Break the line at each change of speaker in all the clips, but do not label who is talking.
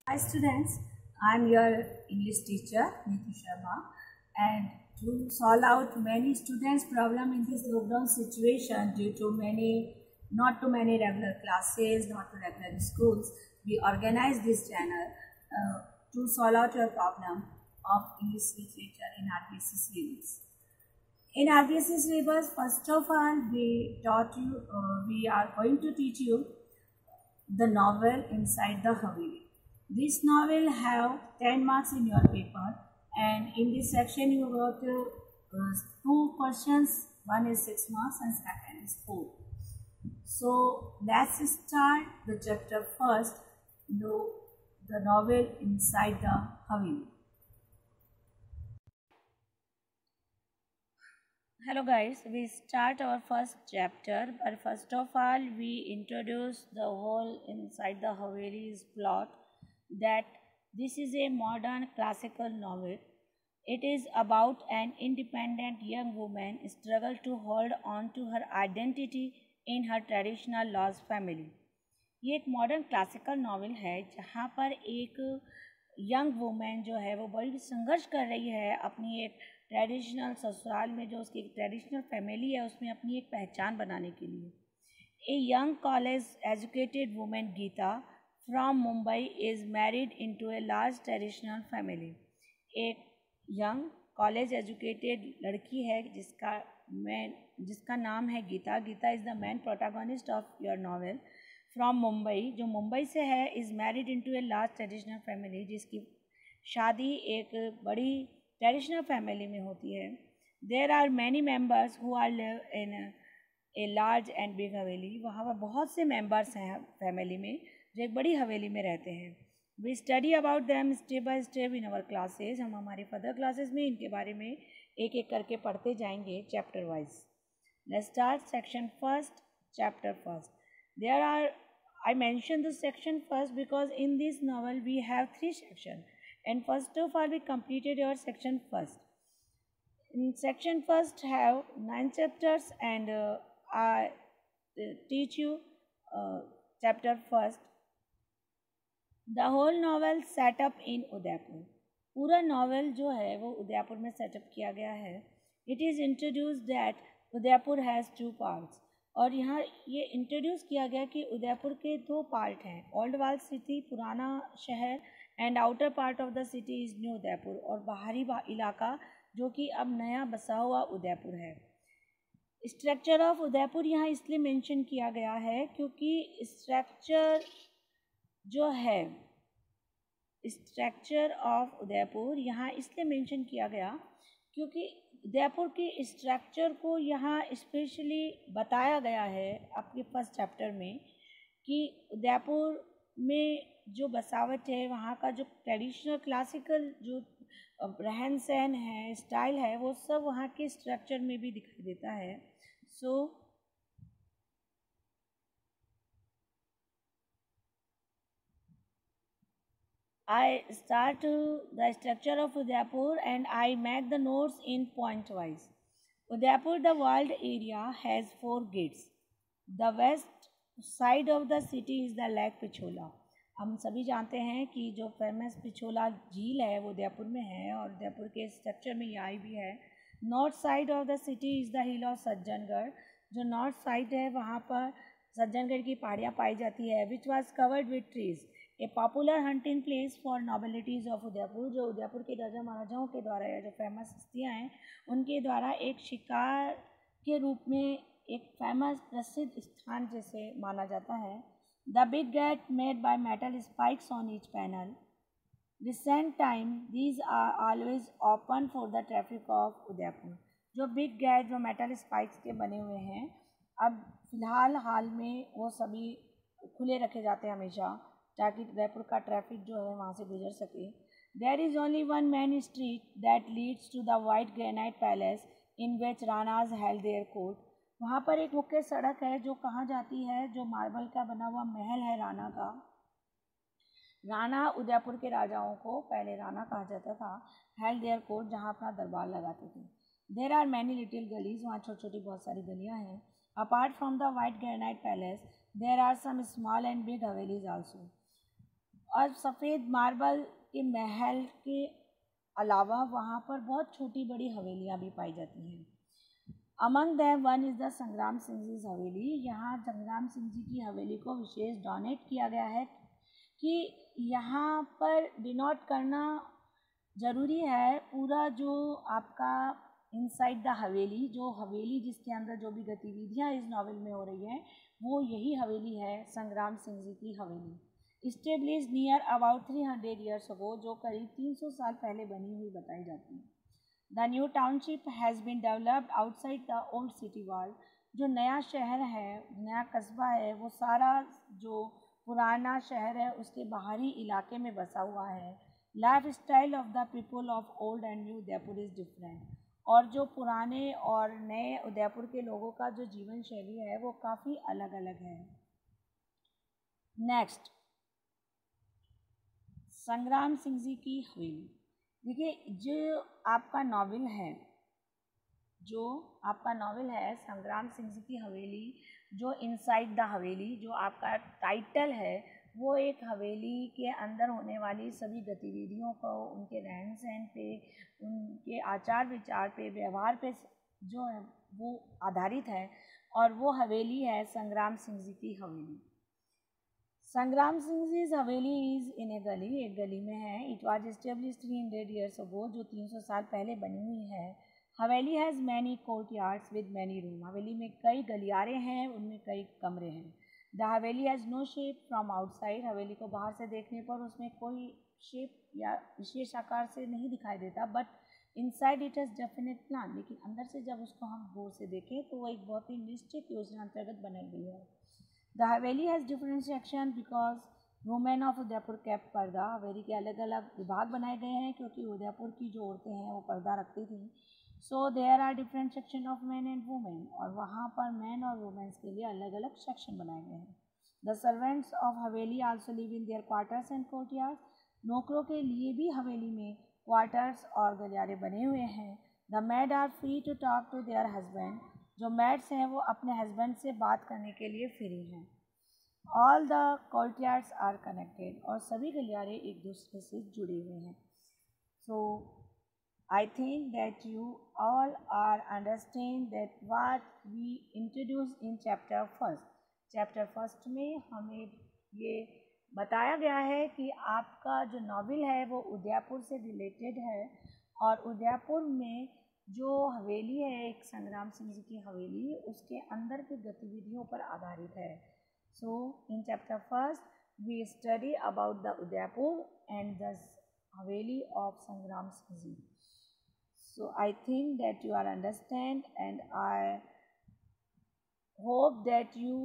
Hi students, I am your English teacher Neetu Sharma, and to solve out many students' problem in this lockdown situation due to not too many regular classes, not too regular schools, we organize this channel to solve out your problem of English literature in RBSC syllabus. In RBSC syllabus, first of all, we are going to teach you the novel Inside the Haveli. This novel have 10 marks in your paper, and in this section you got two questions. One is 6 marks and second is 4. So let's start the chapter first, the novel Inside the Haveli. Hello guys, we start our first chapter, but first of all we introduce the whole Inside the Haveli's plot, that this is a modern classical novel. It is about an independent young woman struggle to hold on to her identity in her traditional laws family. ये एक modern classical novel है जहाँ पर एक young women जो है वो बड़ी संघर्ष कर रही है अपनी एक ट्रेडिशनल ससुराल में, जो उसकी ट्रेडिशनल फैमिली है उसमें अपनी एक पहचान बनाने के लिए. A young college educated women Geeta from Mumbai is married into a large traditional family. एक यंग कॉलेज एजुकेटेड लड़की है जिसका नाम है Geeta. Geeta is the main protagonist of your novel. From Mumbai, जो मुंबई से है, is married into a large traditional family, जिसकी शादी एक बड़ी ट्रेडिशनल फैमिली में होती है. There are many members who are live in a large and big हवेली. वहाँ पर बहुत से मेम्बर्स हैं फैमिली में जो एक बड़ी हवेली में रहते हैं. We study about them step by step in our classes. हम हमारी फर्दर क्लासेस में इनके बारे में एक एक करके पढ़ते जाएंगे chapter wise. Let's start section first, chapter first. There are I mentioned this section first because in this novel we have 3 sections, and first of all we completed your section first. In section first have 9 chapters, and I teach you chapter first. The whole novel set up in Udaipur. पूरा novel जो है वो उदयपुर में setup किया गया है. It is introduced that Udaipur has 2 parts. और यहाँ ये इंट्रोड्यूस किया गया कि उदयपुर के 2 पार्ट हैं. ओल्ड वाल सिटी, पुराना शहर, and outer part of the city is new Udaipur, और बाहरी इलाका जो कि अब नया बसा हुआ उदयपुर है. स्ट्रक्चर ऑफ उदयपुर यहाँ इसलिए मेंशन किया गया है क्योंकि स्ट्रक्चर ऑफ उदयपुर यहाँ इसलिए मेंशन किया गया क्योंकि उदयपुर के स्ट्रक्चर को यहाँ स्पेशली बताया गया है आपके फर्स्ट चैप्टर में कि उदयपुर में जो बसावट है, वहाँ का जो ट्रेडिशनल क्लासिकल जो रहन सहन है, स्टाइल है, वो सब वहाँ के स्ट्रक्चर में भी दिखाई देता है. सो I start the structure of Udaipur and I make the notes in point wise. Udaipur, the walled area, has 4 gates. The west side of the city is the Lake Pichola. हम सभी जानते हैं कि जो फेमस पिछोला झील है वो उदयपुर में है, और उदयपुर के स्ट्रक्चर में ये आई भी है. North side of the city is the hill of Sajjangarh. जो नॉर्थ साइड है वहाँ पर सज्जनगढ़ की पहाड़ियाँ पाई जाती है. Which was covered with trees. A popular hunting place for nobilities of Udaipur. जो उदयपुर के राजा महाराजाओं के द्वारा या जो फेमस हस्तियाँ हैं उनके द्वारा एक शिकार के रूप में एक फेमस प्रसिद्ध स्थान जैसे माना जाता है. The big gate made by metal spikes on each panel. Recent time these are always open for the traffic of Udaipur. जो बिग गेट जो मेटल स्पाइक्स के बने हुए हैं, अब फिलहाल हाल में वो सभी खुले रखे जाते हैं हमेशा, ताकि उदयपुर का ट्रैफिक जो है वहाँ से गुजर सके. There is only one main street that leads to the white granite palace in which Ranas held their court. वहाँ पर एक मुख्य सड़क है जो कहाँ जाती है, जो मार्बल का बना हुआ महल है राना का. राना उदयपुर के राजाओं को पहले राना कहा जाता था. हेल्ड देयर कोर्ट, जहाँ अपना दरबार लगाते थे. There are many little gullies. वहाँ छोटी छोटी बहुत सारी गलियाँ हैं. Apart from the white granite palace there are some small and big havelis also. और सफ़ेद मार्बल के महल के अलावा वहाँ पर बहुत छोटी बड़ी हवेलियाँ भी पाई जाती हैं। Among them one is the संग्राम सिंह जी हवेली। यहाँ संग्राम सिंह जी की हवेली को विशेष डोनेट किया गया है कि यहाँ पर डिनोट करना ज़रूरी है पूरा जो आपका इनसाइड द हवेली, जो हवेली जिसके अंदर जो भी गतिविधियाँ इस नावल में हो रही हैं वो यही हवेली है, संग्राम सिंह जी की हवेली। Establish near about 300 years ago, जो करीब 300 साल पहले बनी हुई बताई जाती है। The new township has been developed outside the old city wall. जो नया शहर है, नया कस्बा है, वो सारा जो पुराना शहर है उसके बाहरी इलाके में बसा हुआ है। Life style of the people of old and new Udaipur is different. और जो पुराने और नए उदयपुर के लोगों का जो जीवन शैली है वो काफ़ी अलग अलग है। नेक्स्ट, संग्राम सिंह जी की हवेली। देखिए, जो आपका नावल है संग्राम सिंह जी की हवेली, जो इनसाइड द हवेली, जो आपका टाइटल है वो एक हवेली के अंदर होने वाली सभी गतिविधियों को, उनके रहन सहन पे, उनके आचार विचार पे, व्यवहार पे जो है वो आधारित है। और वो हवेली है संग्राम सिंह जी की हवेली। संग्राम सिंह जी हवेली इज़ इन ए गली, एक गली में है। It was establish 300 years ago, जो 300 साल पहले बनी हुई है। हवेली has many court yards with many room. हवेली में कई गलियारे हैं, उनमें कई कमरे हैं। The haveli has no shape from outside. हवेली को बाहर से देखने पर उसमें कोई शेप या विशेष आकार से नहीं दिखाई देता, but inside it has definite plan. लेकिन अंदर से जब उसको हम गौर से देखें तो वो एक बहुत ही निश्चित योजना अंतर्गत बनाई गई है। The haveli has different section because women of Udaipur cap पर्दा। हवेली के अलग अलग विभाग बनाए गए हैं क्योंकि उदयपुर की जो औरतें हैं वो पर्दा रखती थी। So there are different section of man and women, और वहाँ पर मैन और वुमेन्स के लिए अलग अलग सेक्शन बनाए गए हैं। The servants of Haveli also live in their quarters and courtyards. नौकरों के लिए भी हवेली में क्वार्टर्स और गलियारे बने हुए हैं। The maid are free to talk to their husband. जो मैड्स हैं वो अपने हस्बैंड से बात करने के लिए फ्री हैं। All the courtyards are connected, और सभी गलियारे एक दूसरे से जुड़े हुए हैं। सो I think that you all are understand that what we introduced in chapter first. Chapter first में हमें ये बताया गया है कि आपका जो नावल है वो उदयपुर से रिलेटेड है, और उदयपुर में जो हवेली है एक संग्राम सिंह जी की हवेली, उसके अंदर की गतिविधियों पर आधारित है। So in chapter first we study about the Udaipur and the haveli of Sangram Singh ji. So I think that you are understand, and I hope that you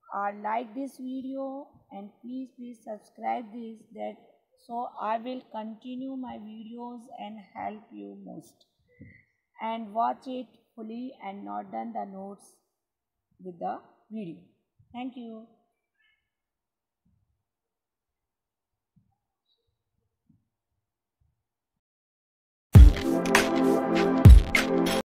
are like this video, and please subscribe this, that so I will continue my videos and help you most, and watch it fully and not done the notes with the video. Thank you.